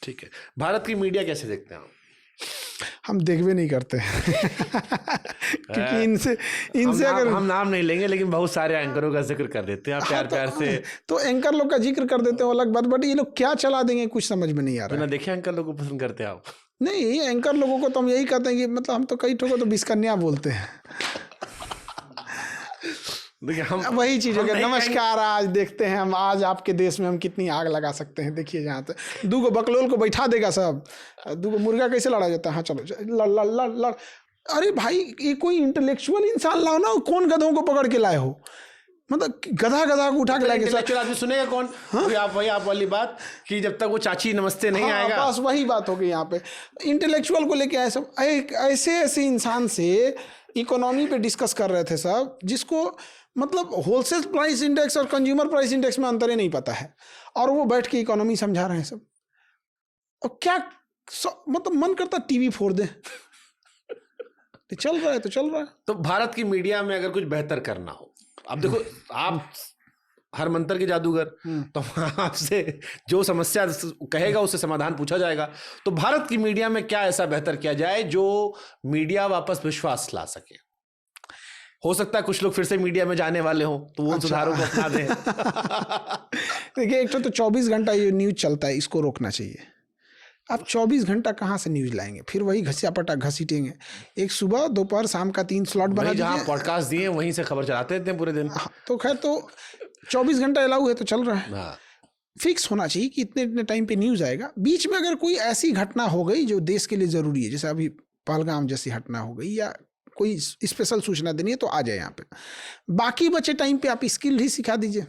ठीक है, भारत की मीडिया कैसे देखते हैं आप? हम देखबे नहीं करते क्योंकि इनसे अगर हम नाम नहीं लेंगे, लेकिन बहुत सारे एंकरों का जिक्र कर देते हैं आप प्यार प्यार से। तो एंकर लोग का जिक्र कर देते हैं अलग बात, बट ये लोग क्या चला देंगे कुछ समझ में नहीं आ रहा है। देखे एंकर लोगों को पसंद करते हैं आप? नहीं, एंकर लोगों को तो हम यही कहते हैं कि मतलब हम तो कई ठोको तो बिस्कन्या बोलते हैं। देखिए हम वही चीज हो गया, नमस्कार आज देखते हैं हम आज आपके देश में हम कितनी आग लगा सकते हैं। देखिए जहाँ पे दूगो बकलोल को बैठा देगा सब, दूगो मुर्गा कैसे लड़ा जाता है, हाँ चलो लड़ लड़ लड़ लड़। अरे भाई ये कोई इंटेलेक्चुअल इंसान लाओ ना, कौन गधों को पकड़ के लाए हो, मतलब गधा गधा को उठा के लाए। इंटेलेक्चुअल आदमी सुनेगा कौन? वही आप वाली बात कि जब तक वो चाची नमस्ते नहीं आएगा। बस वही बात हो गई यहाँ पे, इंटेलेक्चुअल को लेके आए सब। ऐसे ऐसे इंसान से इकोनॉमी पे डिस्कस कर रहे थे सब, जिसको मतलब होलसेल प्राइस इंडेक्स और कंज्यूमर प्राइस इंडेक्स में अंतर ही नहीं पता है, और वो बैठ के इकोनॉमी समझा रहे हैं सब। और क्या मतलब मन करता टीवी फोड़ दे। चल रहा है तो चल रहा है। तो भारत की मीडिया में अगर कुछ बेहतर करना हो, अब देखो आप हर मंत्र के जादूगर, तो आपसे जो समस्या कहेगा उससे समाधान पूछा जाएगा। तो भारत की मीडिया में क्या ऐसा बेहतर किया जाए जो मीडिया वापस विश्वास ला सके? हो सकता है कुछ लोग फिर से मीडिया में जाने वाले हों, तो वो सुधारों को अपना दें। देखिए एक तो 24 घंटा ये न्यूज चलता है, इसको रोकना चाहिए। आप 24 घंटा कहाँ से न्यूज लाएंगे? फिर वही घसिया पटा घसीटेंगे। एक सुबह दोपहर शाम का 3 स्लॉट बना दीजिए। जहाँ पॉडकास्ट दिए वहीं से खबर चलाते रहते हैं पूरे दिन। तो खैर तो 24 घंटा अलाउ है तो चल रहा है। फिक्स होना चाहिए कि इतने इतने टाइम पे न्यूज आएगा। बीच में अगर कोई ऐसी घटना हो गई जो देश के लिए जरूरी है, जैसे अभी पहलगाम जैसी घटना हो गई या कोई स्पेशल सूचना देनी है, तो आ जाए यहाँ पे। बाकी बचे टाइम पे आप स्किल ही सिखा दीजिए,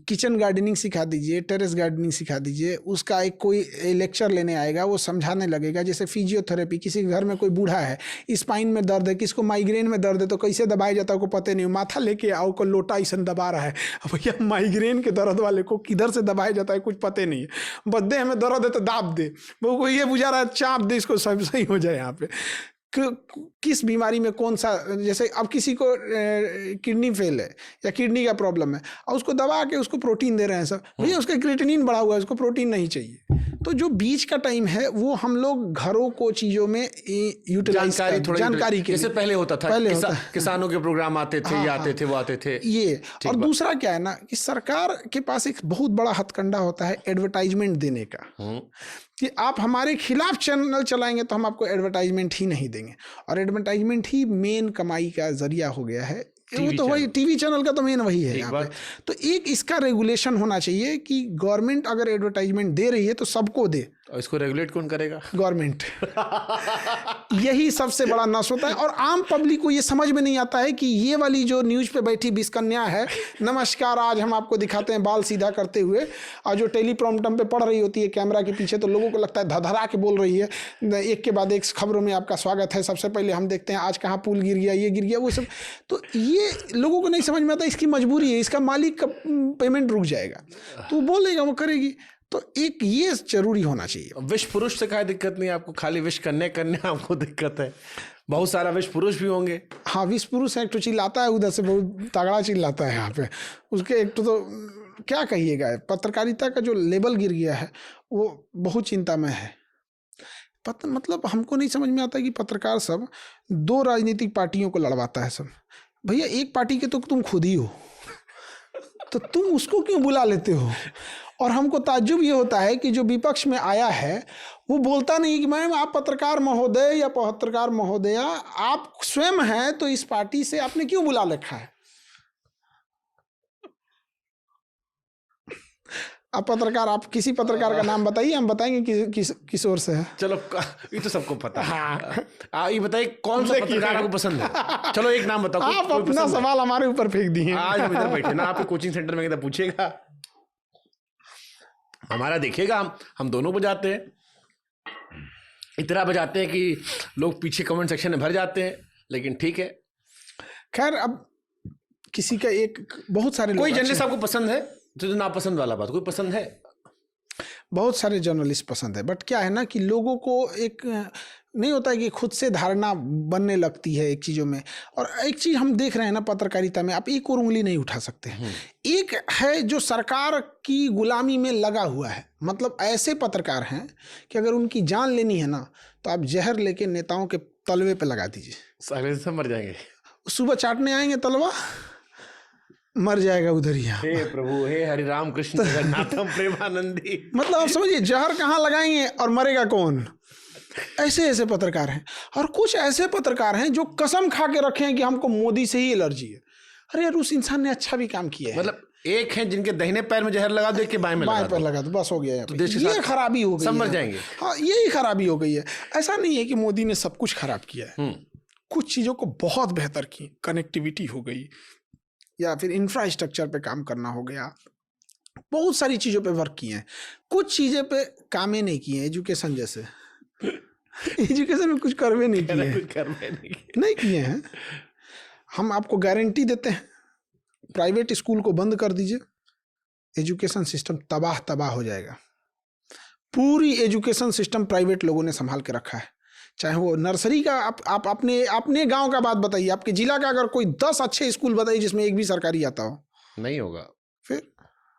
किचन गार्डनिंग सिखा दीजिए, टेरेस गार्डनिंग सिखा दीजिए। उसका एक कोई लेक्चर लेने आएगा, वो समझाने लगेगा। जैसे फिजियोथेरेपी, किसी घर में कोई बूढ़ा है, स्पाइन में दर्द है, किसको माइग्रेन में दर्द है, तो कैसे दबाया जाता है को पता नहीं, माथा लेके आओ को लोटा ऐसा दबा रहा है। भैया माइग्रेन के दर्द वाले को किधर से दबाया जाता है कुछ पता नहीं है। बद्दे हमें दर्द है तो दाब दे, वो ये बुझा रहा है चाप दे, इसको सब सही हो जाए। यहाँ पे किस बीमारी में कौन सा, जैसे अब किसी को किडनी फेल है या किडनी का प्रॉब्लम है, और उसको दबा के उसको प्रोटीन दे रहे हैं सब। भैया उसका क्रिएटिनिन बढ़ा हुआ है, उसको प्रोटीन नहीं चाहिए। तो जो बीच का टाइम है वो हम लोग घरों को चीज़ों में यूटिलाइज जानकारी के जैसे पहले होता था, किसानों के प्रोग्राम आते थे, आते थे, वो आते थे ये। और दूसरा क्या है ना कि सरकार के पास एक बहुत बड़ा हथकंडा होता है एडवर्टाइजमेंट देने का, कि आप हमारे खिलाफ चैनल चलाएंगे तो हम आपको एडवर्टाइजमेंट ही नहीं देंगे। और एडवर्टाइजमेंट ही मेन कमाई का जरिया हो गया है। वो तो वही टीवी चैनल का तो मेन वही है यहाँ पे। तो एक इसका रेगुलेशन होना चाहिए कि गवर्नमेंट अगर एडवर्टाइजमेंट दे रही है तो सबको दे। और इसको रेगुलेट कौन करेगा? गवर्नमेंट। यही सबसे बड़ा नस होता है। और आम पब्लिक को ये समझ में नहीं आता है कि ये वाली जो न्यूज पे बैठी बिस्कन्या है, नमस्कार आज हम आपको दिखाते हैं बाल सीधा करते हुए, और जो टेलीप्रॉम्प्टर पे पढ़ रही होती है कैमरा के पीछे, तो लोगों को लगता है धधरा के बोल रही है। एक के बाद एक खबरों में आपका स्वागत है। सबसे पहले हम देखते हैं आज कहाँ पुल गिर गया, ये गिर गया, वो सब। तो ये लोगों को नहीं समझ में आता। इसकी मजबूरी है, इसका मालिक का पेमेंट रुक जाएगा तो बोलेगा, वो करेगी। तो एक ये जरूरी होना चाहिए। विश पुरुष से क्या दिक्कत नहीं आपको, खाली विश करने आपको दिक्कत है। बहुत सारा विश पुरुष भी होंगे। हाँ, विश पुरुष है, एक तो चिल्लाता है उधर से, बहुत तगड़ा चिल्लाता है यहाँ पे। उसके एक तो क्या कहिएगा, पत्रकारिता का जो लेवल गिर गया है वो बहुत चिंता में है। मतलब हमको नहीं समझ में आता कि पत्रकार सब 2 राजनीतिक पार्टियों को लड़वाता है सब। भैया एक पार्टी के तो तुम खुद ही हो, तो तुम उसको क्यों बुला लेते हो? और हमको ताज्जुब ये होता है कि जो विपक्ष में आया है वो बोलता नहीं कि मैम आप पत्रकार महोदय या पत्रकार महोदया आप स्वयं हैं, तो इस पार्टी से आपने क्यों बुला रखा है? आप पत्रकार, आप किसी पत्रकार का नाम बताइए, हम बताएंगे किस ओर से है। चलो ये तो सबको पता है। हाँ। ये बताइए कौन सा पत्रकार आपको पसंद है? चलो एक नाम बताओ। आप अपना सवाल हमारे ऊपर फेंक दिए। आज हम इधर बैठे ना, आपके कोचिंग सेंटर में इधर पूछेगा, हमारा देखिएगा, हम दोनों बजाते हैं, इतना बजाते हैं कि लोग पीछे कमेंट सेक्शन में भर जाते हैं। लेकिन ठीक है, खैर अब किसी का एक बहुत सारे कोई जर्नलिस्ट आपको पसंद है? तो नापसंद वाला बात, कोई पसंद है? बहुत सारे जर्नलिस्ट पसंद है, बट क्या है ना कि लोगों को एक नहीं होता है कि खुद से धारणा बनने लगती है एक चीज़ों में। और एक चीज़ हम देख रहे हैं ना पत्रकारिता में, आप एक और उंगली नहीं उठा सकते। एक है जो सरकार की गुलामी में लगा हुआ है, मतलब ऐसे पत्रकार हैं कि अगर उनकी जान लेनी है ना तो आप जहर लेके नेताओं के तलवे पे लगा दीजिए, अगले दिन सब मर जाएंगे। सुबह चाटने आएंगे तलवा, मर जाएगा उधर ही। हे प्रभु, हे हरि राम कृष्ण जगन्नाथम प्रेमानंदी। मतलब आप समझिए जहर कहाँ लगाएंगे और मरेगा कौन। ऐसे ऐसे पत्रकार हैं। और कुछ ऐसे पत्रकार हैं जो कसम खा के रखे हैं कि हमको मोदी से ही एलर्जी है। अरे यार, उस इंसान ने अच्छा भी काम किया है। मतलब एक है जिनके दाहिने पैर में जहर लगा दो, के बाएं में लगा दो, बस हो गया। तो देश के ये साथ खराबी हो गई, सब मर जाएंगे। हाँ, यही खराबी हो गई है। ऐसा नहीं है कि मोदी ने सब कुछ खराब किया है, कुछ चीज़ों को बहुत बेहतर की, कनेक्टिविटी हो गई या फिर इंफ्रास्ट्रक्चर पे काम करना हो गया, बहुत सारी चीज़ों पे वर्क किए हैं। कुछ चीज़ें पे काम ही नहीं किए हैं, एजुकेशन जैसे एजुकेशन में कुछ करवे नहीं किए, नहीं किए हैं। हम आपको गारंटी देते हैं, प्राइवेट स्कूल को बंद कर दीजिए, एजुकेशन सिस्टम तबाह हो जाएगा। पूरी एजुकेशन सिस्टम प्राइवेट लोगों ने संभाल के रखा है। चाहे वो नर्सरी का, आप अपने गांव का बात बताइए, आपके जिला का अगर कोई 10 अच्छे स्कूल बताइए जिसमें एक भी सरकारी आता हो, नहीं होगा। फिर